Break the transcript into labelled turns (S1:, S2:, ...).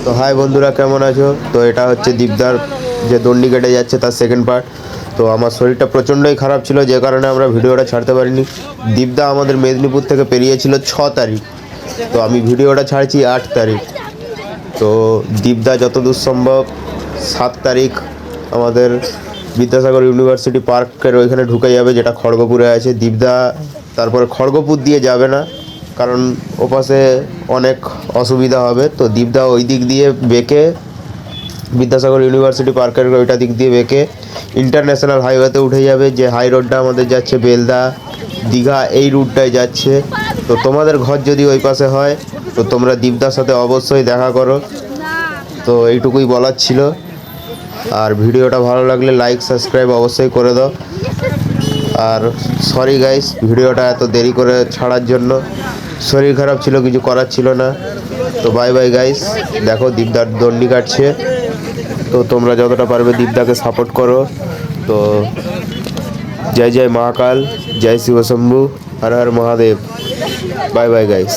S1: তো হাই বন্ধুরা, কেমন আছো? তো এটা হচ্ছে দীপদার যে দণ্ডি কেটে যাচ্ছে তার সেকেন্ড পার্ট। তো আমার শরীরটা প্রচণ্ডই খারাপ ছিল, যে কারণে আমরা ভিডিওটা ছাড়তে পারিনি। দীপদা আমাদের মেদিনীপুর থেকে পেরিয়েছিল 6 তারিখ, তো আমি ভিডিওটা ছাড়ছি 8 তারিখ। তো দীপদা যতদূর সম্ভব 7 তারিখ আমাদের বিদ্যাসাগর ইউনিভার্সিটি পার্কের ওইখানে ঢুকে যাবে, যেটা খড়গপুরে আছে। দীপদা তারপরে খড়গপুর দিয়ে যাবে না, কারণ ওপাশে অনেক অসুবিধা হবে। তো দীপদা ওই দিক দিয়ে বেঁকে বিদ্যাসাগর ইউনিভার্সিটি পার্কের ওইটা দিক দিয়ে বেঁকে ইন্টারন্যাশনাল হাইওয়েতে উঠে যাবে, যে হাই রোডটা আমাদের যাচ্ছে বেলদা দীঘা, এই রুটটায় যাচ্ছে। তো তোমাদের ঘর যদি ওই পাশে হয় তো তোমরা দীপদার সাথে অবশ্যই দেখা করো। তো এইটুকুই বলার ছিল। আর ভিডিওটা ভালো লাগলে লাইক সাবস্ক্রাইব অবশ্যই করে দাও। আর সরি গাইস, ভিডিওটা এত দেরি করে ছাড়ার জন্য। শরীর খারাপ ছিল, কিছু করার ছিল না। তো বাই বাই গাইস। দেখো দীপদার দণ্ডি কাটছে, তো তোমরা যতটা পারবে দীপদাকে সাপোর্ট করো। তো জয় জয় মহাকাল, জয় Shivshambhu, Har Har Mahadev. Bye bye guys.